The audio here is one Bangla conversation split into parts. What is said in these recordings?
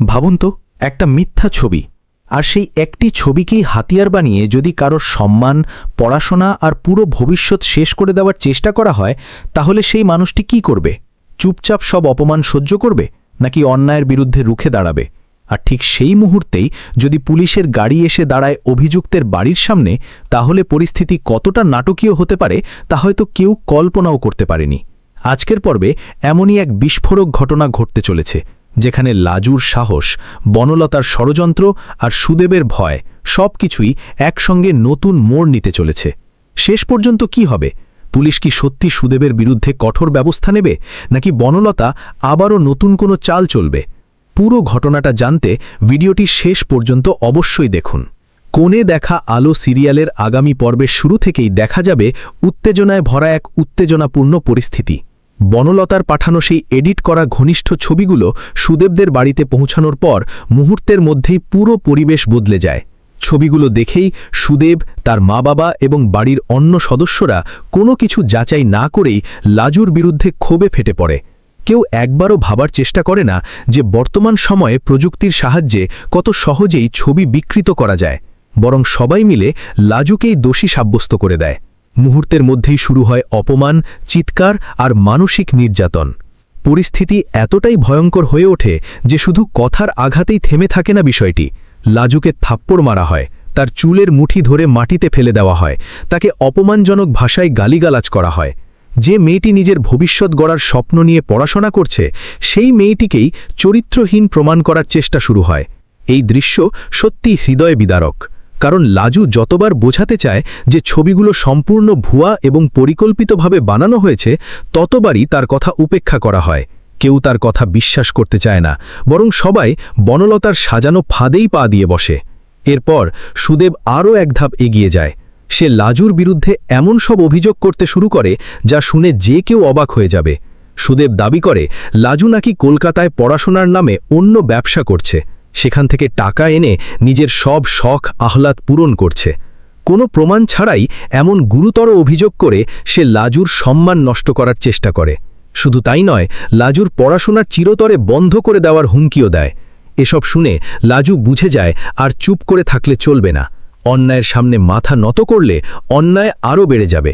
ভাবুন তো, একটা মিথ্যা ছবি, আর সেই একটি ছবিকেই হাতিয়ার বানিয়ে যদি কারোর সম্মান, পড়াশোনা আর পুরো ভবিষ্যৎ শেষ করে দেওয়ার চেষ্টা করা হয়, তাহলে সেই মানুষটি কি করবে? চুপচাপ সব অপমান সহ্য করবে, নাকি অন্যায়ের বিরুদ্ধে রুখে দাঁড়াবে? আর ঠিক সেই মুহূর্তেই যদি পুলিশের গাড়ি এসে দাঁড়ায় অভিযুক্তের বাড়ির সামনে, তাহলে পরিস্থিতি কতটা নাটকীয় হতে পারে তা হয়তো কেউ কল্পনাও করতে পারেনি। আজকের পর্বে এমনই এক বিস্ফোরক ঘটনা ঘটতে চলেছে, যেখানে লাজুর সাহস, বনলতার ষড়যন্ত্র আর সুদেবের ভয় সবকিছুই একসঙ্গে নতুন মোড় নিতে চলেছে। শেষ পর্যন্ত কি হবে? পুলিশ কি সত্যি সুদেবের বিরুদ্ধে কঠোর ব্যবস্থা নেবে, নাকি বনলতা আবারও নতুন কোনো চাল চলবে? পুরো ঘটনাটা জানতে ভিডিওটি শেষ পর্যন্ত অবশ্যই দেখুন। কোণে দেখা আলো সিরিয়ালের আগামী পর্বের শুরু থেকেই দেখা যাবে উত্তেজনায় ভরা এক উত্তেজনাপূর্ণ পরিস্থিতি। বনলতার পাঠানো সেই এডিট করা ঘনিষ্ঠ ছবিগুলো সুদেবদের বাড়িতে পৌঁছানোর পর মুহূর্তের মধ্যেই পুরো পরিবেশ বদলে যায়। ছবিগুলো দেখেই সুদেব, তার মা-বাবা এবং বাড়ির অন্য সদস্যরা কোনো কিছু যাচাই না করেই লাজুর বিরুদ্ধে ক্ষোভে ফেটে পড়ে। কেউ একবারও ভাবার চেষ্টা করে না যে বর্তমান সময়ে প্রযুক্তির সাহায্যে কত সহজেই ছবি বিকৃত করা যায়, বরং সবাই মিলে লাজুকেই দোষী সাব্যস্ত করে দেয়। মুহূর্তের মধ্যেই শুরু হয় অপমান, চিৎকার আর মানসিক নির্যাতন। পরিস্থিতি এতটাই ভয়ঙ্কর হয়ে ওঠে যে শুধু কথার আঘাতেই থেমে থাকে না বিষয়টি। লাজুকে থাপ্পড় মারা হয়, তার চুলের মুঠি ধরে মাটিতে ফেলে দেওয়া হয়, তাকে অপমানজনক ভাষায় গালিগালাজ করা হয়। যে মেয়েটি নিজের ভবিষ্যৎ গড়ার স্বপ্ন নিয়ে পড়াশোনা করছে, সেই মেয়েটিকেই চরিত্রহীন প্রমাণ করার চেষ্টা শুরু হয়। এই দৃশ্য সত্যি হৃদয় বিদারক, কারণ লাজু যতবার বোঝাতে চায় যে ছবিগুলো সম্পূর্ণ ভুয়া এবং পরিকল্পিতভাবে বানানো হয়েছে, ততবারই তার কথা উপেক্ষা করা হয়। কেউ তার কথা বিশ্বাস করতে চায় না, বরং সবাই বনলতার সাজানো ফাঁদেই পা দিয়ে বসে। এরপর সুদেব আরও এক ধাপ এগিয়ে যায়। সে লাজুর বিরুদ্ধে এমন সব অভিযোগ করতে শুরু করে যা শুনে যে কেউ অবাক হয়ে যাবে। সুদেব দাবি করে লাজু নাকি কলকাতায় পড়াশোনার নামে অন্য ব্যবসা করছে, সেখান থেকে টাকা এনে নিজের সব শখ আহ্লাদ পূরণ করছে। কোনো প্রমাণ ছাড়াই এমন গুরুতর অভিযোগ করে সে লাজুর সম্মান নষ্ট করার চেষ্টা করে। শুধু তাই নয়, লাজুর পড়াশোনার চিরতরে বন্ধ করে দেওয়ার হুমকিও দেয়। এসব শুনে লাজু বুঝে যায় আর চুপ করে থাকলে চলবে না। অন্যায়ের সামনে মাথা নত করলে অন্যায় আরও বেড়ে যাবে।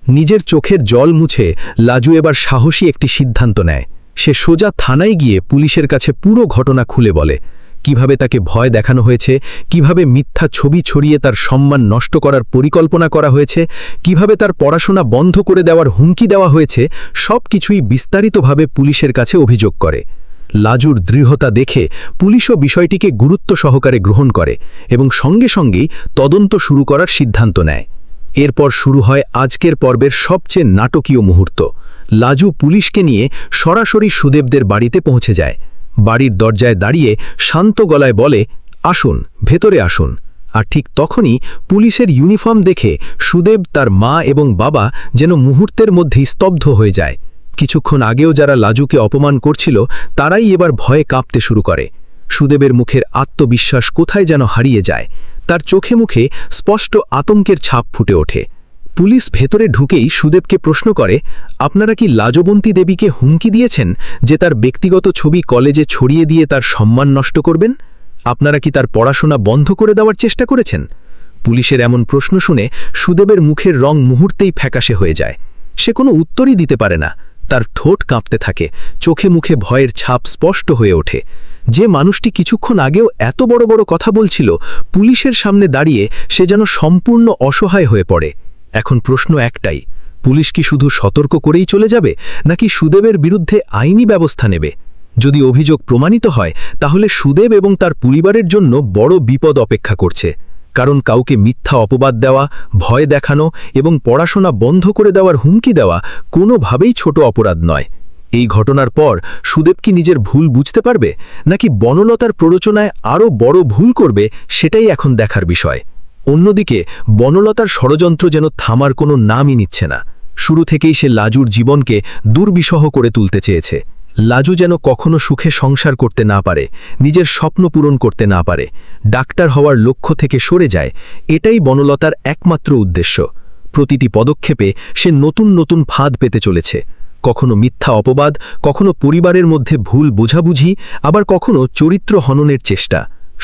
নিজের চোখের জল মুছে লাজু এবার সাহসী একটি সিদ্ধান্ত নেয়। সে সোজা থানায় গিয়ে পুলিশের কাছে পুরো ঘটনা খুলে বলে, কিভাবে তাকে ভয় দেখানো হয়েছে, কিভাবে মিথ্যা ছবি ছড়িয়ে তার সম্মান নষ্ট করার পরিকল্পনা করা হয়েছে, কিভাবে তার পড়াশোনা বন্ধ করে দেওয়ার হুমকি দেওয়া হয়েছে। সব কিছুই বিস্তারিতভাবে পুলিশের কাছে অভিযোগ করে। লাজুর দৃঢ়তা দেখে পুলিশও বিষয়টিকে গুরুত্ব সহকারে গ্রহণ করে এবং সঙ্গে সঙ্গেই তদন্ত শুরু করার সিদ্ধান্ত নেয়। এরপর শুরু হয় আজকের পর্বের সবচেয়ে নাটকীয় মুহূর্ত। লাজু পুলিশকে নিয়ে সরাসরি সুদেবদের বাড়িতে পৌঁছে যায়। বাড়ির দরজায় দাঁড়িয়ে শান্ত গলায় বলে, আসুন, ভেতরে আসুন। আর ঠিক তখনই পুলিশের ইউনিফর্ম দেখে সুদেব, তার মা এবং বাবা যেন মুহূর্তের মধ্যেই স্তব্ধ হয়ে যায়। কিছুক্ষণ আগেও যারা লাজুকে অপমান করছিল, তারাই এবার ভয়ে কাঁপতে শুরু করে। সুদেবের মুখের আত্মবিশ্বাস কোথায় যেন হারিয়ে যায়। তার চোখে মুখে স্পষ্ট আতঙ্কের ছাপ ফুটে ওঠে। পুলিশ ভেতরে ঢুকেই সুদেবকে প্রশ্ন করে, আপনারা কি লাজবন্তী দেবীকে হুমকি দিয়েছেন যে তার ব্যক্তিগত ছবি কলেজে ছড়িয়ে দিয়ে তার সম্মান নষ্ট করবেন? আপনারা কি তার পড়াশোনা বন্ধ করে দেওয়ার চেষ্টা করেছেন? পুলিশের এমন প্রশ্ন শুনে সুদেবের মুখের রং মুহূর্তেই ফ্যাকাশে হয়ে যায়। সে কোনো উত্তরই দিতে পারে না। তার ঠোঁট কাঁপতে থাকে, চোখে মুখে ভয়ের ছাপ স্পষ্ট হয়ে ওঠে। যে মানুষটি কিছুক্ষণ আগেও এত বড় বড় কথা বলছিল, পুলিশের সামনে দাঁড়িয়ে সে যেন সম্পূর্ণ অসহায় হয়ে পড়ে। এখন প্রশ্ন একটাই, পুলিশ কি শুধু সতর্ক করেই চলে যাবে, নাকি সুদেবের বিরুদ্ধে আইনি ব্যবস্থা নেবে? যদি অভিযোগ প্রমাণিত হয়, তাহলে সুদেব এবং তার পরিবারের জন্য বড় বিপদ অপেক্ষা করছে। কারণ কাউকে মিথ্যা অপবাদ দেওয়া, ভয় দেখানো এবং পড়াশোনা বন্ধ করে দেওয়ার হুমকি দেওয়া কোনোভাবেই ছোট অপরাধ নয়। এই ঘটনার পর সুদেব কি নিজের ভুল বুঝতে পারবে, নাকি বনলতার প্ররোচনায় আরও বড় ভুল করবে, সেটাই এখন দেখার বিষয়। অন্যদিকে বনলতার ষড়যন্ত্র যেন থামার কোনো নামই নিচ্ছে না। শুরু থেকেই সে লাজুর জীবনকে দুর্বিষহ করে তুলতে চেয়েছে। লাজু যেন কখনো সুখে সংসার করতে না পারে, নিজের স্বপ্ন পূরণ করতে না পারে, ডাক্তার হওয়ার লক্ষ্য থেকে সরে যায়। এটাই বনলতার একমাত্র উদ্দেশ্য। প্রতিটি পদক্ষেপে সে নতুন নতুন ফাঁদ পেতে চলেছে। কখনো মিথ্যা অপবাদ, কখনো পরিবারের মধ্যে ভুল বোঝাবুঝি, আবার কখনো চরিত্র হননের চেষ্টা।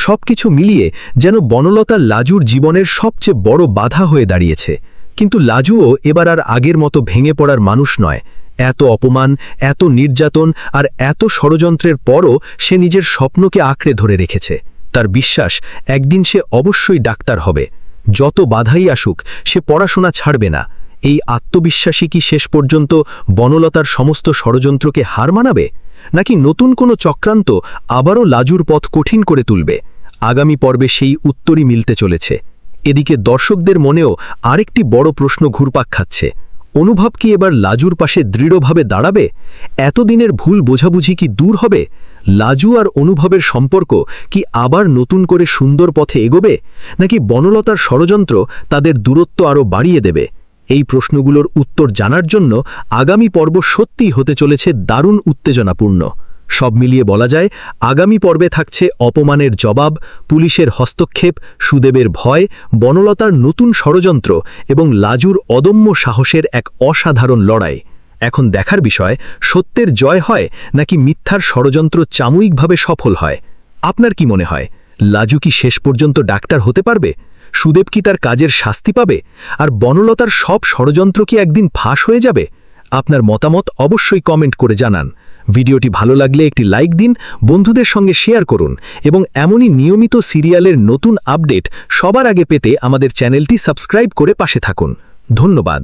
সবকিছু মিলিয়ে যেন বনলতা লাজুর জীবনের সবচেয়ে বড় বাধা হয়ে দাঁড়িয়েছে। কিন্তু লাজুও এবার আর আগের মতো ভেঙে পড়ার মানুষ নয়। এত অপমান, এত নির্যাতন আর এত ষড়যন্ত্রের পরও সে নিজের স্বপ্নকে আঁকড়ে ধরে রেখেছে। তার বিশ্বাস একদিন সে অবশ্যই ডাক্তার হবে। যত বাধাই আসুক সে পড়াশোনা ছাড়বে না। এই আত্মবিশ্বাসী কি শেষ পর্যন্ত বনলতার সমস্ত ষড়যন্ত্রকে হার মানাবে, নাকি নতুন কোনো চক্রান্ত আবারও লাজুর পথ কঠিন করে তুলবে? আগামী পর্বে সেই উত্তরই মিলতে চলেছে। এদিকে দর্শকদের মনেও আরেকটি বড় প্রশ্ন ঘুরপাক খাচ্ছে। অনুভব কি এবার লাজুর পাশে দৃঢ়ভাবে দাঁড়াবে? এতদিনের ভুল বোঝাবুঝি কি দূর হবে? লাজু আর অনুভবের সম্পর্ক কি আবার নতুন করে সুন্দর পথে এগোবে, নাকি বনলতার ষড়যন্ত্র তাদের দূরত্ব আরও বাড়িয়ে দেবে? এই প্রশ্নগুলোর উত্তর জানার জন্য আগামী পর্ব সত্যিই হতে চলেছে দারুণ উত্তেজনাপূর্ণ। সব মিলিয়ে বলা যায়, আগামী পর্বে থাকছে অপমানের জবাব, পুলিশের হস্তক্ষেপ, সুদেবের ভয়, বনলতার নতুন ষড়যন্ত্র এবং লাজুর অদম্য সাহসের এক অসাধারণ লড়াই। এখন দেখার বিষয়, সত্যের জয় হয় নাকি মিথ্যার ষড়যন্ত্র সাময়িকভাবে সফল হয়। আপনার কি মনে হয়, লাজু কি শেষ পর্যন্ত ডাক্তার হতে পারবে? সুদেব কি তার কাজের শাস্তি পাবে? আর বনলতার সব ষড়যন্ত্র কি একদিন ফাঁস হয়ে যাবে? আপনার মতামত অবশ্যই কমেন্ট করে জানান। ভিডিওটি ভালো লাগলে একটি লাইক দিন, বন্ধুদের সঙ্গে শেয়ার করুন এবং এমনই নিয়মিত সিরিয়ালের নতুন আপডেট সবার আগে পেতে আমাদের চ্যানেলটি সাবস্ক্রাইব করে পাশে থাকুন। ধন্যবাদ।